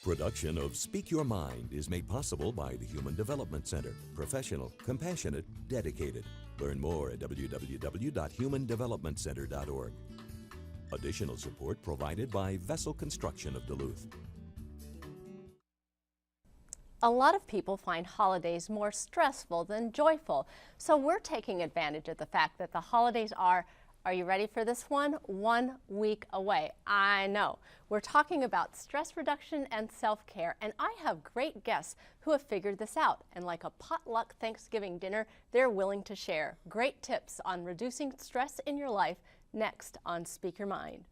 Production of Speak Your Mind is made possible by the Human Development Center. Professional, compassionate, dedicated. Learn more at www.humandevelopmentcenter.org. Additional support provided by Vessel Construction of Duluth. A lot of people find holidays more stressful than joyful, so we're taking advantage of the fact that the holidays are you ready for this one? 1 week away. I know. We're talking about stress reduction and self-care, and I have great guests who have figured this out. And like a potluck Thanksgiving dinner, they're willing to share great tips on reducing stress in your life next on Speak Your Mind.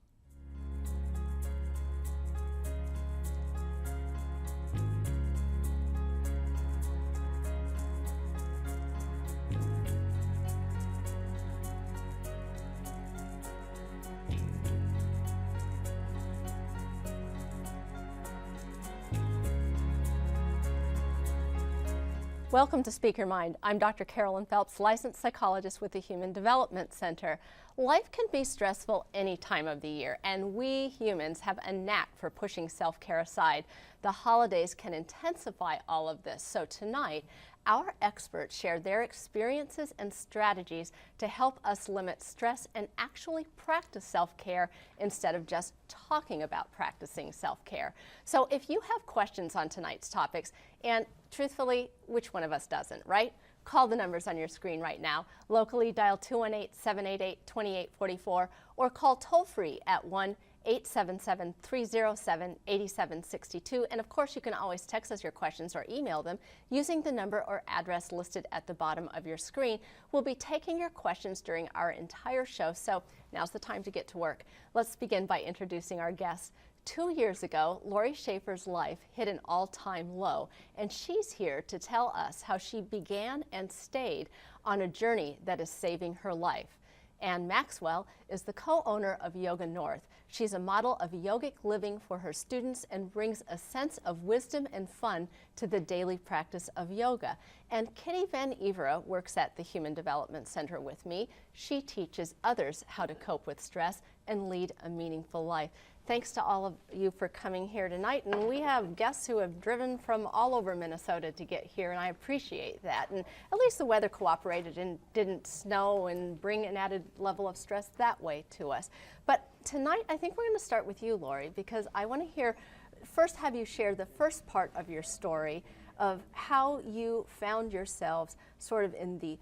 Welcome to Speak Your Mind. I'm Dr. Carolyn Phelps, licensed psychologist with the Human Development Center. Life can be stressful any time of the year, and we humans have a knack for pushing self-care aside. The holidays can intensify all of this, so tonight, our experts share their experiences and strategies to help us limit stress and actually practice self-care instead of just talking about practicing self-care. So if you have questions on tonight's topics, and truthfully, which one of us doesn't, right? Call the numbers on your screen right now. Locally, dial 218-788-2844 or call toll-free at 1-877-307-8762. And of course, you can always text us your questions or email them using the number or address listed at the bottom of your screen. We'll be taking your questions during our entire show, so now's the time to get to work. Let's begin by introducing our guests. 2 years ago, Lori Schaefer's life hit an all-time low, and she's here to tell us how she began and stayed on a journey that is saving her life. Ann Maxwell is the co-owner of Yoga North. She's a model of yogic living for her students and brings a sense of wisdom and fun to the daily practice of yoga. And Kitty Van Evera works at the Human Development Center with me. She teaches others how to cope with stress and lead a meaningful life. Thanks to all of you for coming here tonight, and we have guests who have driven from all over Minnesota to get here, and I appreciate that. And at least the weather cooperated and didn't snow and bring an added level of stress that way to us. But tonight, I think we're going to start with you, Lori, because I want to hear, first have you share the first part of your story of how you found yourselves sort of in the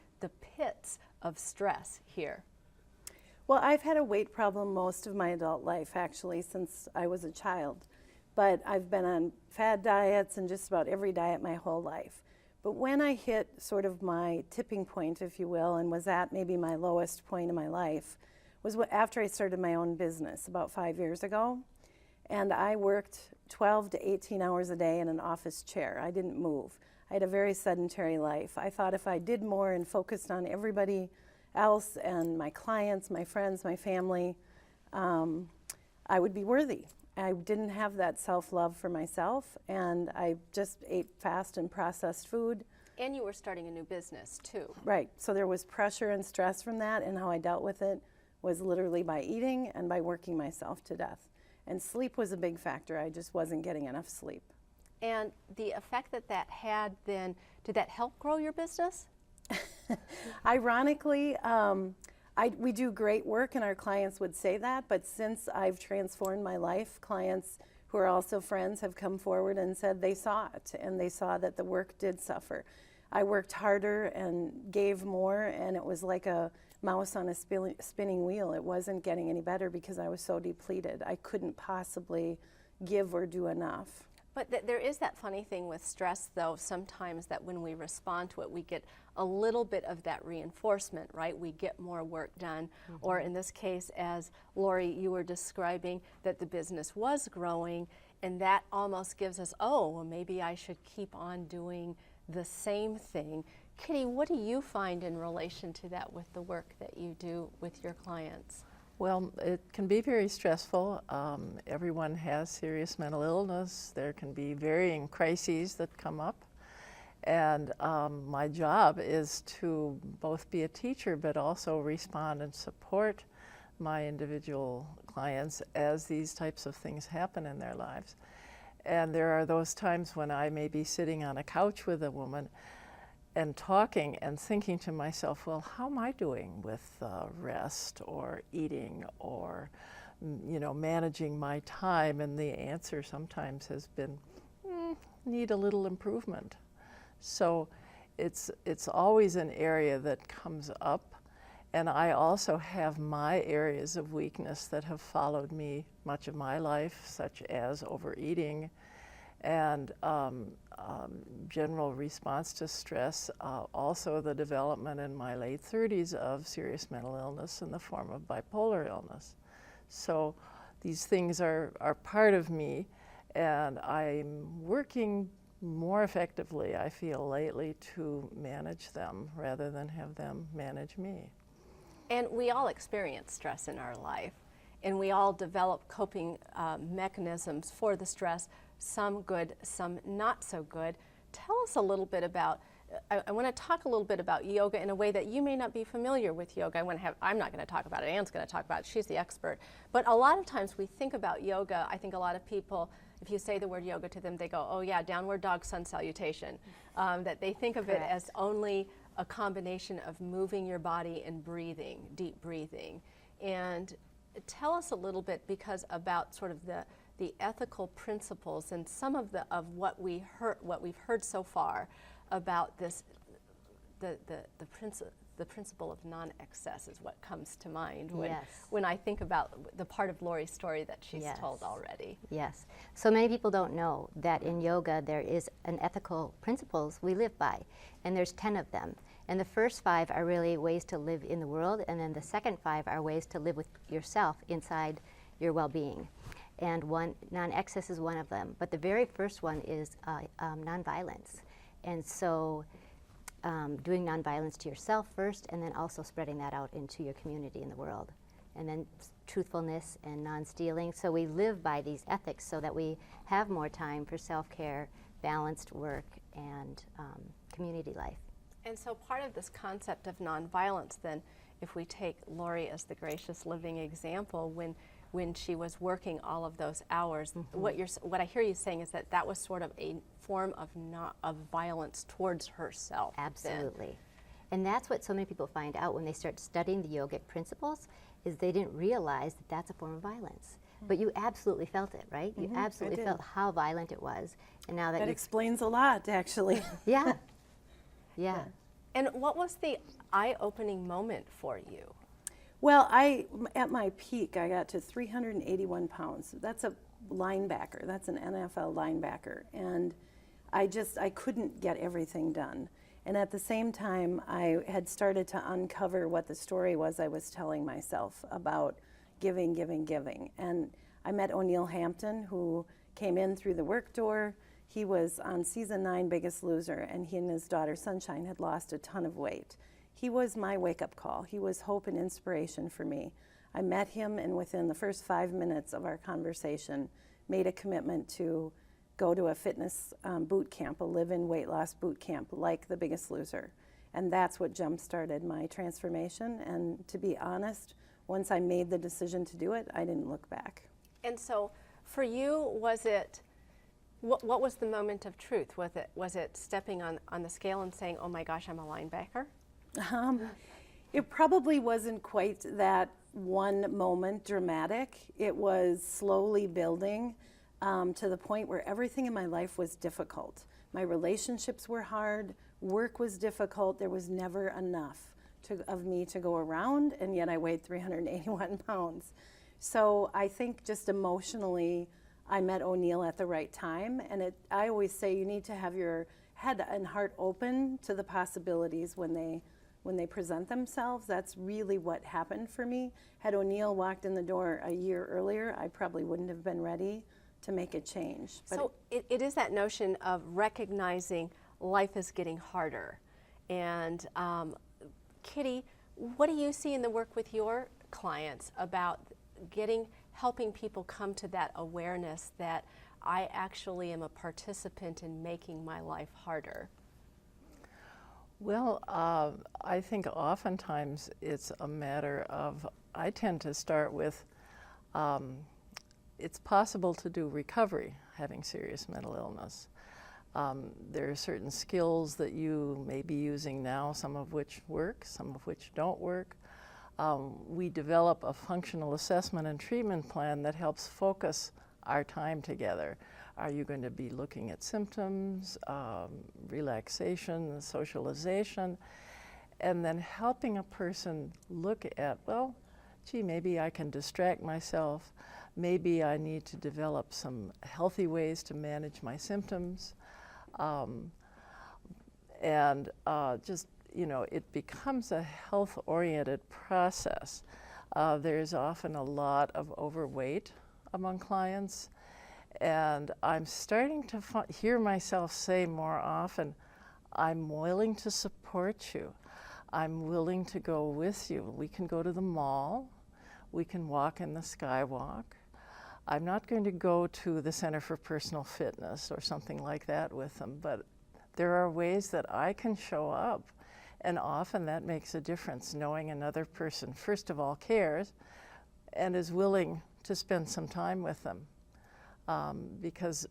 pits of stress here. Well, I've had a weight problem most of my adult life, actually, since I was a child. But I've been on fad diets and just about every diet my whole life. But when I hit sort of my tipping point, if you will, and was at maybe my lowest point in my life, was after I started my own business about 5 years ago. And I worked 12 to 18 hours a day in an office chair. I didn't move. I had a very sedentary life. I thought if I did more and focused on everybody else and my clients, my friends, my family, I would be worthy. I didn't have that self-love for myself, and I just ate fast and processed food. And you were starting a new business too. Right, so there was pressure and stress from that, and how I dealt with it was literally by eating and by working myself to death. And sleep was a big factor. I just wasn't getting enough sleep. And the effect that that had then, did that help grow your business? Ironically, we do great work, and our clients would say that, but since I've transformed my life, clients who are also friends have come forward and said they saw it, and they saw that the work did suffer. I worked harder and gave more, and it was like a mouse on a spinning wheel. It wasn't getting any better because I was so depleted. I couldn't possibly give or do enough. But there is that funny thing with stress, though, sometimes that when we respond to it, we get a little bit of that reinforcement, right? We get more work done. Mm-hmm. Or in this case, as Lori, you were describing that the business was growing, and that almost gives us, oh, well, maybe I should keep on doing the same thing. Kitty, what do you find in relation to that with the work that you do with your clients? Well, it can be very stressful. Everyone has serious mental illness. There can be varying crises that come up. And my job is to both be a teacher but also respond and support my individual clients as these types of things happen in their lives. And there are those times when I may be sitting on a couch with a woman and talking and thinking to myself, well, how am I doing with rest or eating or, managing my time? And the answer sometimes has been, need a little improvement. So it's always an area that comes up. And I also have my areas of weakness that have followed me much of my life, such as overeating and general response to stress, also the development in my late 30s of serious mental illness in the form of bipolar illness. So these things are part of me, and I'm working more effectively, I feel, lately to manage them rather than have them manage me. And we all experience stress in our life, and we all develop coping mechanisms for the stress, some good, some not so good. Tell us a little bit about, I want to talk a little bit about yoga in a way that you may not be familiar with yoga. I'm not going to talk about it, Anne's going to talk about it, she's the expert. But a lot of times we think about yoga, I think a lot of people, if you say the word yoga to them, they go, oh yeah, downward dog sun salutation. That they think of it as only a combination of moving your body and breathing, deep breathing. And tell us a little bit about sort of the ethical principles and some of what we've heard so far about this, the principle of non-excess is what comes to mind when I think about the part of Lori's story that she's told already. Yes. So many people don't know that in yoga there is an ethical principles we live by, and there's 10 of them. And the first 5 are really ways to live in the world, and then the second 5 are ways to live with yourself inside your well-being. And non-excess is one of them. But the very first one is nonviolence. And so doing nonviolence to yourself first, and then also spreading that out into your community in the world. And then truthfulness and non-stealing. So we live by these ethics so that we have more time for self-care, balanced work, and community life. And so part of this concept of nonviolence, then, if we take Lori as the gracious living example, when she was working all of those hours, what I hear you saying is that was sort of a form of violence towards herself. Absolutely. Then. And that's what so many people find out when they start studying the yogic principles, is they didn't realize that that's a form of violence. But you absolutely felt it, right? You absolutely felt how violent it was. And now that explains a lot, actually. Yeah. Yeah. And what was the eye-opening moment for you? Well, at my peak, I got to 381 pounds. That's a linebacker. That's an NFL linebacker. And I couldn't get everything done. And at the same time, I had started to uncover what the story was I was telling myself about giving, giving, giving. And I met O'Neill Hampton, who came in through the work door. He was on season 9 Biggest Loser, and he and his daughter Sunshine had lost a ton of weight. He was my wake-up call. He was hope and inspiration for me. I met him, and within the first 5 minutes of our conversation, made a commitment to go to a fitness boot camp, a live-in weight loss boot camp like The Biggest Loser. And that's what jump-started my transformation. And to be honest, once I made the decision to do it, I didn't look back. And so for you, was it, what was the moment of truth? Was it stepping on the scale and saying, oh my gosh, I'm a linebacker? It probably wasn't quite that one moment dramatic. It was slowly building to the point where everything in my life was difficult. My relationships were hard, work was difficult, there was never enough of me to go around, and yet I weighed 381 pounds. So I think just emotionally, I met O'Neill at the right time, and I always say you need to have your head and heart open to the possibilities when they present themselves. That's really what happened for me. Had O'Neill walked in the door a year earlier, I probably wouldn't have been ready to make a change. But so it is that notion of recognizing life is getting harder. And Kitty, what do you see in the work with your clients about helping people come to that awareness that I actually am a participant in making my life harder? Well, I think oftentimes it's a matter of, I tend to start with, it's possible to do recovery, having serious mental illness. There are certain skills that you may be using now, some of which work, some of which don't work. We develop a functional assessment and treatment plan that helps focus our time together. Are you going to be looking at symptoms, relaxation, socialization, and then helping a person look at, well, gee, maybe I can distract myself. Maybe I need to develop some healthy ways to manage my symptoms. Just, you know, it becomes a health-oriented process. There's often a lot of overweight among clients, and I'm starting to hear myself say more often, I'm willing to support you. I'm willing to go with you. We can go to the mall. We can walk in the skywalk. I'm not going to go to the Center for Personal Fitness or something like that with them, but there are ways that I can show up, and often that makes a difference, knowing another person, first of all, cares and is willing to spend some time with them. Because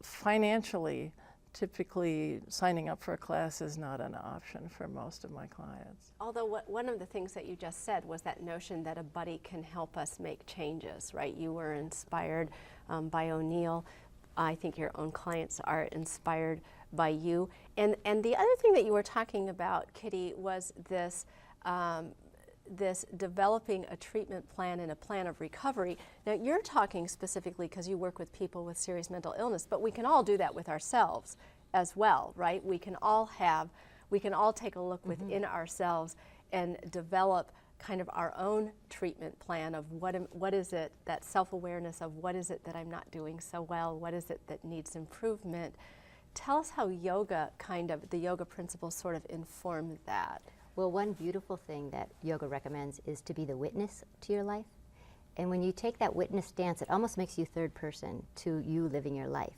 financially, typically signing up for a class is not an option for most of my clients. Although one of the things that you just said was that notion that a buddy can help us make changes, right? You were inspired by O'Neill. I think your own clients are inspired by you. And the other thing that you were talking about, Kitty, was this this developing a treatment plan and a plan of recovery. Now you're talking specifically because you work with people with serious mental illness, but we can all do that with ourselves as well, right? We can all take a look within ourselves and develop kind of our own treatment plan of what is it, that self-awareness of what is it that I'm not doing so well, what is it that needs improvement. Tell us how yoga the yoga principles sort of inform that. Well, one beautiful thing that yoga recommends is to be the witness to your life. And when you take that witness stance, it almost makes you third person to you living your life.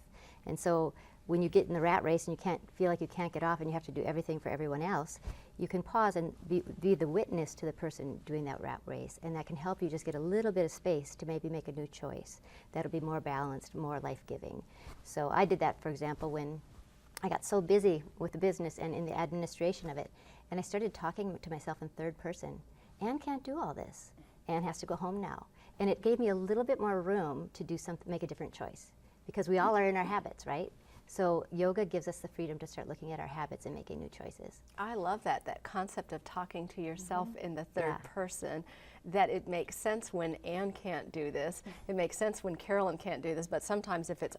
And so when you get in the rat race and you feel like you can't get off and you have to do everything for everyone else, you can pause and be the witness to the person doing that rat race. And that can help you just get a little bit of space to maybe make a new choice that'll be more balanced, more life-giving. So I did that, for example, when I got so busy with the business and in the administration of it, and I started talking to myself in third person. Anne can't do all this. Anne has to go home now. And it gave me a little bit more room to do something, make a different choice, because we all are in our habits, right? So yoga gives us the freedom to start looking at our habits and making new choices. I love that concept of talking to yourself in the third person, that it makes sense when Anne can't do this. It makes sense when Carolyn can't do this, but sometimes if it's,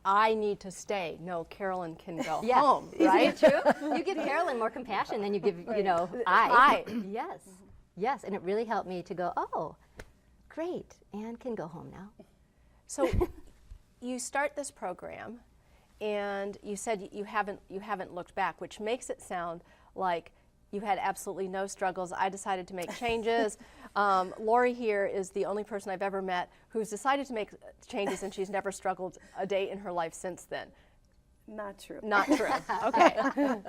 I need to stay, no, Carolyn can go home, right? Isn't it true? You give Carolyn more compassion than you give, you know, I. Yes, yes, and it really helped me to go, oh, great, Anne can go home now. So you start this program, and you said you haven't looked back, which makes it sound like you had absolutely no struggles. I decided to make changes. Lori here is the only person I've ever met who's decided to make changes, and she's never struggled a day in her life since then. Not true. Not true. Okay.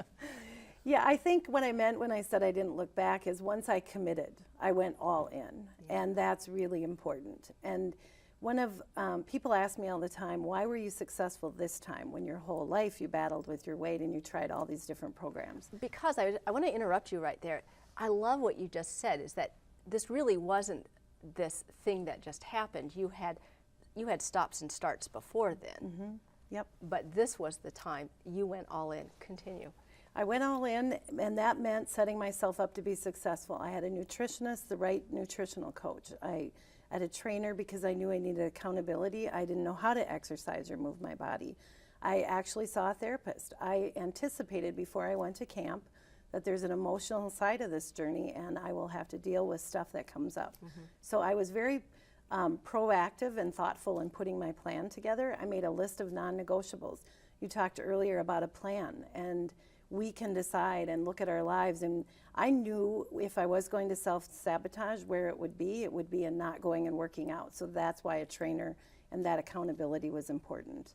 Yeah, I think what I meant when I said I didn't look back is once I committed, I went all in, and that's really important. And one of people ask me all the time, why were you successful this time when your whole life you battled with your weight and you tried all these different programs? Because I want to interrupt you right there. I love what you just said, is that this really wasn't this thing that just happened. You had stops and starts before then. Yep. But this was the time you went all in. Continue. I went all in, and that meant setting myself up to be successful. I had a nutritionist, the right nutritional coach. I had a trainer because I knew I needed accountability. I didn't know how to exercise or move my body. I actually saw a therapist. I anticipated before I went to camp that there's an emotional side of this journey, and I will have to deal with stuff that comes up. So I was very proactive and thoughtful in putting my plan together. I made a list of non-negotiables. You talked earlier about a plan, and we can decide and look at our lives. And I knew if I was going to self-sabotage where it would be in not going and working out. So that's why a trainer and that accountability was important.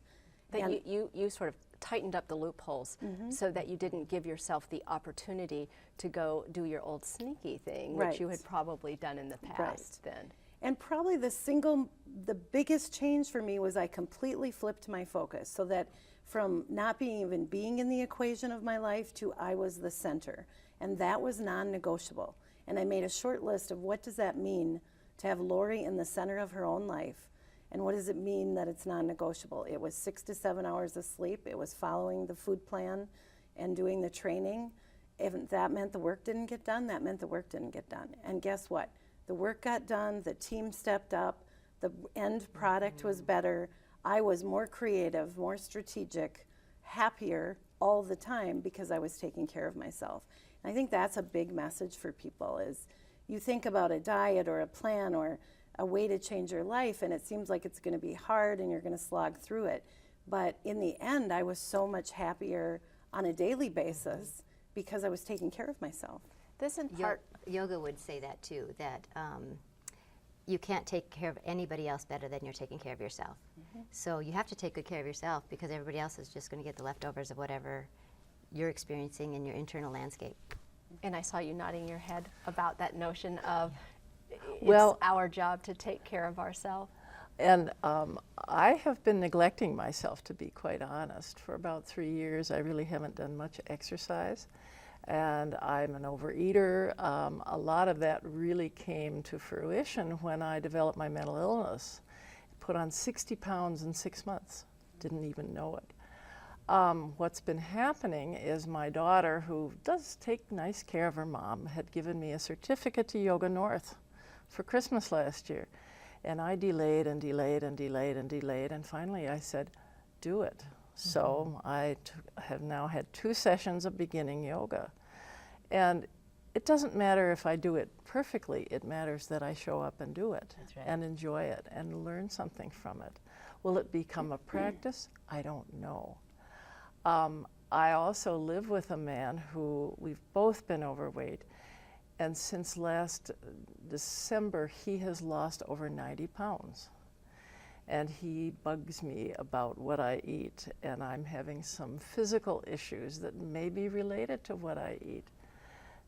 That you sort of tightened up the loopholes so that you didn't give yourself the opportunity to go do your old sneaky thing, which you had probably done in the past then. And probably the biggest change for me was I completely flipped my focus, so that from not even being in the equation of my life to I was the center. And that was non-negotiable. And I made a short list of what does that mean to have Lori in the center of her own life, and what does it mean that it's non-negotiable. It was 6 to 7 hours of sleep. It was following the food plan and doing the training. If that meant the work didn't get done, that meant the work didn't get done. And guess what? The work got done, the team stepped up, the end product was better. I was more creative, more strategic, happier all the time because I was taking care of myself. And I think that's a big message for people is you think about a diet or a plan or a way to change your life, and it seems like it's going to be hard and you're going to slog through it. But in the end, I was so much happier on a daily basis because I was taking care of myself. This in part, Yoga would say that too, that you can't take care of anybody else better than you're taking care of yourself. So you have to take good care of yourself because everybody else is just going to get the leftovers of whatever you're experiencing in your internal landscape. and I saw you nodding your head about that notion of Well, it's our job to take care of ourselves. And I have been neglecting myself, to be quite honest. For about 3 years, I really haven't done much exercise. And I'm an overeater. A lot of that really came to fruition when I developed my mental illness. Put on 60 pounds in 6 months. Didn't even know it. What's been happening is my daughter, who does take nice care of her mom, had given me a certificate to Yoga North for Christmas last year. And I delayed and delayed and delayed and delayed, and finally I said, do it. So I have now had 2 sessions of beginning yoga. And it doesn't matter if I do it perfectly, it matters that I show up and do it. That's right. And enjoy it and learn something from it. Will it become a practice? I don't know. I also live with a man who, we've both been overweight, and since last December he has lost over 90 pounds. And he bugs me about what I eat, and I'm having some physical issues that may be related to what I eat.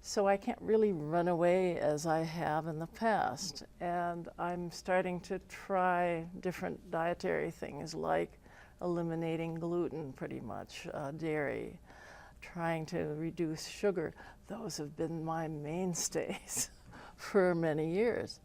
So I can't really run away as I have in the past. And I'm starting to try different dietary things like eliminating gluten pretty much, dairy, trying to reduce sugar. Those have been my mainstays for many years.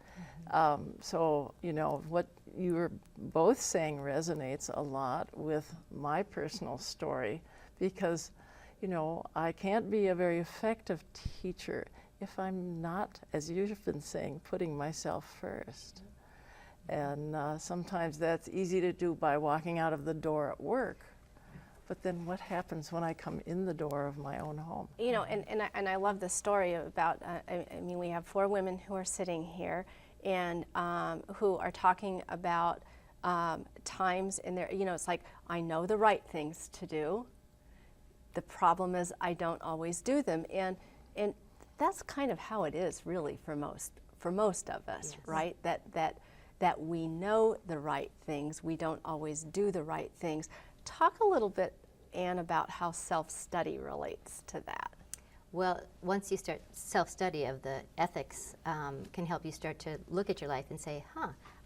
So, you know, what you were both saying resonates a lot with my personal story because, you know, I can't be a very effective teacher if I'm not, as you've been saying, putting myself first. And sometimes that's easy to do by walking out of the door at work. But then what happens when I come in the door of my own home? You know, and I love the story about, I mean, we have 4 women who are sitting here and who are talking about times in their, you know, it's like, I know the right things to do. The problem is I don't always do them. And that's kind of how it is really for most of us, yes. Right? That we know the right things, we don't always do the right things. Talk a little bit, Anne, about how self-study relates to that. Well, once you start self-study of the ethics can help you start to look at your life and say,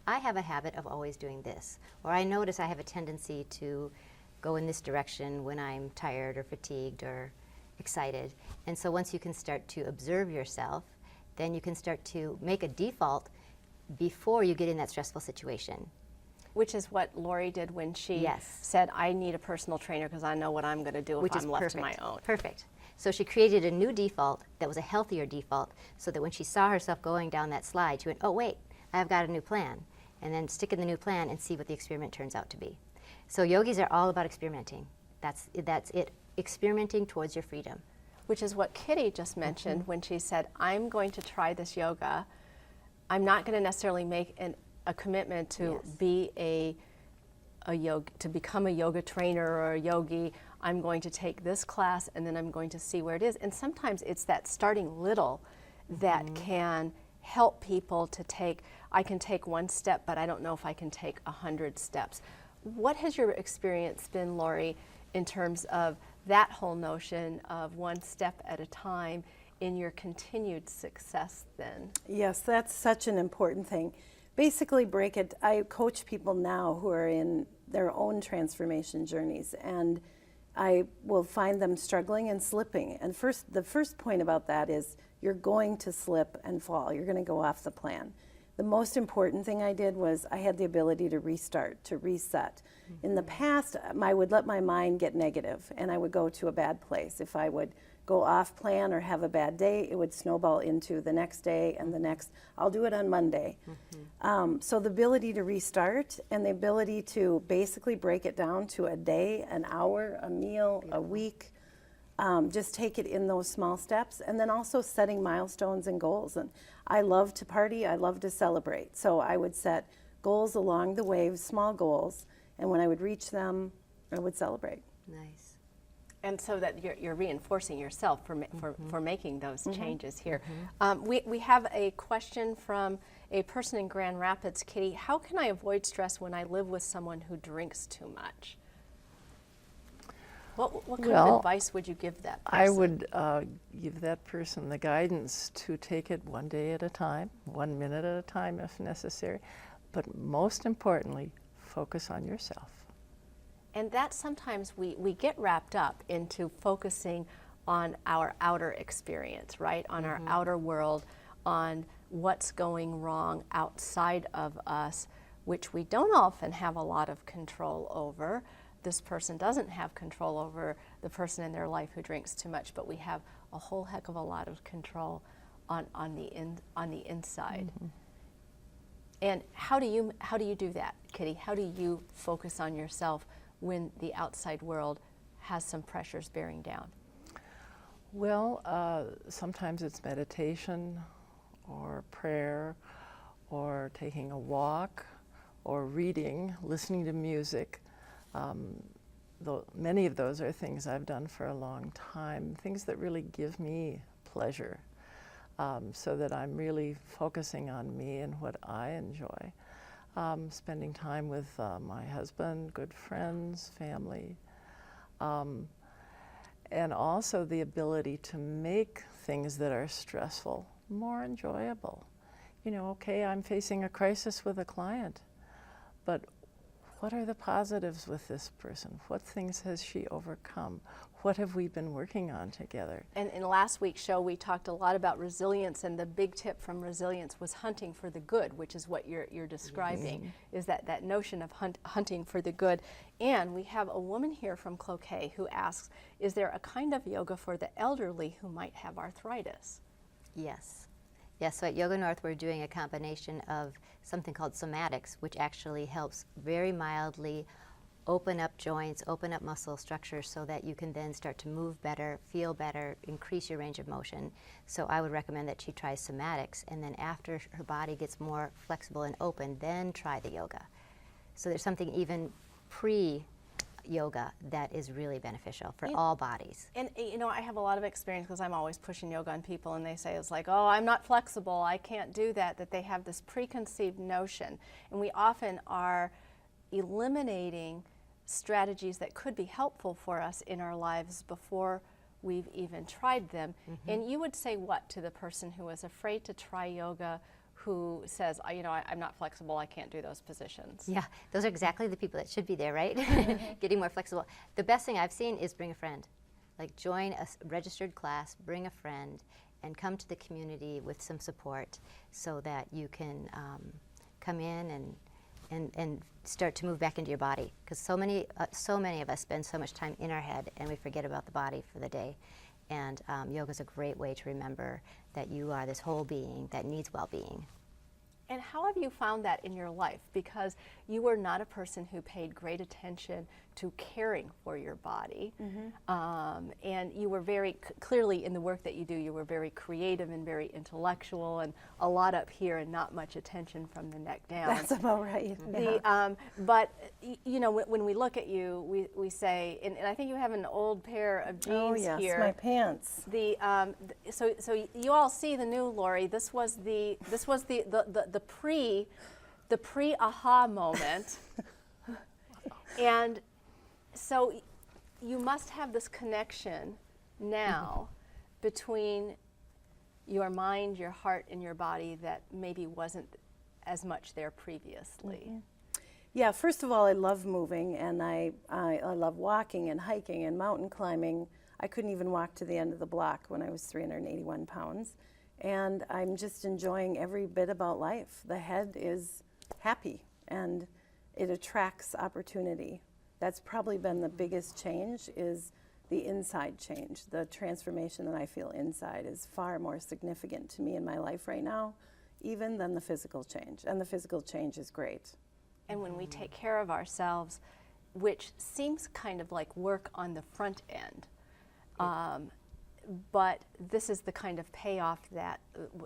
I have a habit of always doing this. Or I notice I have a tendency to go in this direction when I'm tired or fatigued or excited. And so once you can start to observe yourself, then you can start to make a default before you get in that stressful situation. Which is what Lori did when she Yes. said, I need a personal trainer because I know what I'm going to do if I'm left to my own. Perfect. So she created a new default that was a healthier default so that when she saw herself going down that slide, she went, oh wait, I've got a new plan. And then stick in the new plan and see what the experiment turns out to be. So yogis are all about experimenting. That's it, experimenting towards your freedom. Which is what Kitty just mentioned when she said, I'm going to try this yoga. I'm not going to necessarily make a commitment to Yes. be to become a yoga trainer or a yogi. I'm going to take this class and then I'm going to see where it is. And sometimes it's that starting little that can help people to take, I can take 1 step, but I don't know if I can take 100 steps. What has your experience been, Lori, in terms of that whole notion of 1 step at a time in your continued success then? Yes, that's such an important thing. basically break it. I coach people now who are in their own transformation journeys, and I will find them struggling and slipping. And the first point about that is you're going to slip and fall. You're going to go off the plan. The most important thing I did was I had the ability to restart, to reset. In the past, I would let my mind get negative, and I would go to a bad place. If I would go off plan or have a bad day, it would snowball into the next day and the next. I'll do it on Monday. So the ability to restart and the ability to basically break it down to a day, an hour, a meal, a week, just take it in those small steps, and then also setting milestones and goals. And I love to party, I love to celebrate. So I would set goals along the way, small goals, and when I would reach them, I would celebrate. Nice. And so that you're reinforcing yourself for making those changes here. We have a question from a person in Grand Rapids. Kitty, how can I avoid stress when I live with someone who drinks too much? What kind of advice would you give that person? I would give that person the guidance to take it one day at a time, 1 minute at a time if necessary, but most importantly, focus on yourself. And that sometimes we get wrapped up into focusing on our outer experience, right? On our outer world, on what's going wrong outside of us, which we don't often have a lot of control over. This person doesn't have control over the person in their life who drinks too much, but we have a whole heck of a lot of control on the inside. And how do you do that, Kitty? How do you focus on yourself when the outside world has some pressures bearing down? Well, sometimes it's meditation or prayer or taking a walk or reading, listening to music. Many of those are things I've done for a long time, things that really give me pleasure, so that I'm really focusing on me and what I enjoy. Spending time with my husband, good friends, family, and also the ability to make things that are stressful more enjoyable. You know, okay, I'm facing a crisis with a client, but what are the positives with this person? What things has she overcome? What have we been working on together? And in last week's show, we talked a lot about resilience, and the big tip from resilience was hunting for the good, which is what you're describing, is that notion of hunting for the good. And we have a woman here from Cloquet who asks, is there a kind of yoga for the elderly who might have arthritis? Yes. Yes, so at Yoga North we're doing a combination of something called somatics, which actually helps very mildly open up joints, open up muscle structures so that you can then start to move better, feel better, increase your range of motion. So I would recommend that she tries somatics, and then after her body gets more flexible and open, then try the yoga. So there's something even pre-yoga that is really beneficial for all bodies. And you know, I have a lot of experience because I'm always pushing yoga on people, and they say it's like, oh, I'm not flexible, I can't do that, that they have this preconceived notion. And we often are eliminating strategies that could be helpful for us in our lives before we've even tried them. And you would say what to the person who is afraid to try yoga, who says, you know, I'm not flexible, I can't do those positions? Yeah, those are exactly the people that should be there, right? Getting more flexible. The best thing I've seen is bring a friend. Like join a registered class, bring a friend, and come to the community with some support so that you can come in and start to move back into your body. Because so many of us spend so much time in our head and we forget about the body for the day. And yoga is a great way to remember that you are this whole being that needs well-being. And how have you found that in your life? Because you were not a person who paid great attention to caring for your body. And you were very, clearly in the work that you do, you were very creative and very intellectual, and a lot up here and not much attention from the neck down. That's about right. But, you know, when we look at you, we say, and I think you have an old pair of jeans yes, here. my pants. So you all see the new Lori. This was the pre-aha moment. And so you must have this connection now between your mind, your heart, and your body that maybe wasn't as much there previously. Yeah, first of all, I love moving, and I love walking and hiking and mountain climbing. I couldn't even walk to the end of the block when I was 381 pounds. And I'm just enjoying every bit about life. The head is happy, and it attracts opportunity. That's probably been the biggest change, is the inside change. The transformation that I feel inside is far more significant to me in my life right now, even than the physical change. And the physical change is great. And when we take care of ourselves, which seems kind of like work on the front end, but this is the kind of payoff that,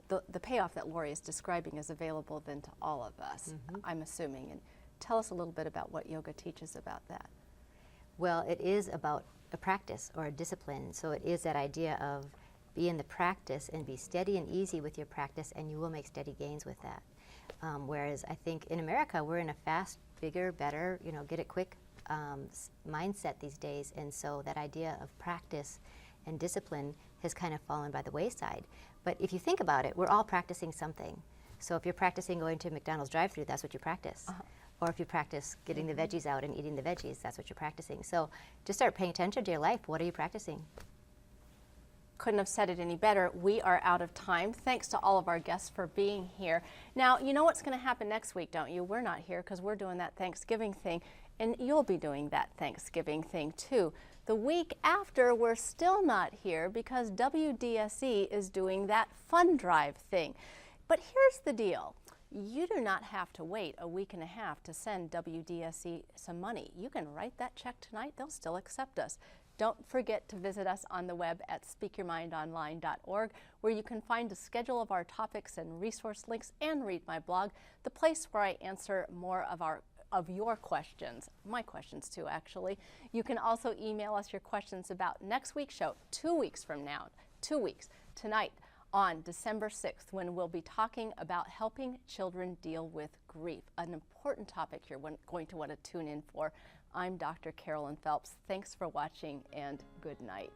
the payoff that Lori is describing is available then to all of us, I'm assuming. And tell us a little bit about what yoga teaches about that. Well, it is about a practice or a discipline. So it is that idea of be in the practice and be steady and easy with your practice, and you will make steady gains with that. Whereas I think in America, we're in a fast, bigger, better, get it quick mindset these days. And so that idea of practice and discipline has kind of fallen by the wayside. But if you think about it, we're all practicing something. So if you're practicing going to McDonald's drive-thru, that's what you practice. Or if you practice getting the veggies out and eating the veggies, that's what you're practicing. So just start paying attention to your life. What are you practicing? Couldn't have said it any better. We are out of time. Thanks to all of our guests for being here. Now, you know what's going to happen next week, don't you? We're not here because we're doing that Thanksgiving thing, and you'll be doing that Thanksgiving thing too. The week after, we're still not here because WDSE is doing that fund drive thing. But here's the deal. You do not have to wait a week and a half to send WDSE some money. You can write that check tonight. They'll still accept us. Don't forget to visit us on the web at speakyourmindonline.org, where you can find a schedule of our topics and resource links and read my blog, the place where I answer more of your questions, my questions too, actually. You can also email us your questions about next week's show, 2 weeks from now, 2 weeks, tonight on December 6th, when we'll be talking about helping children deal with grief, an important topic you're going to want to tune in for. I'm Dr. Carolyn Phelps. Thanks for watching, and good night.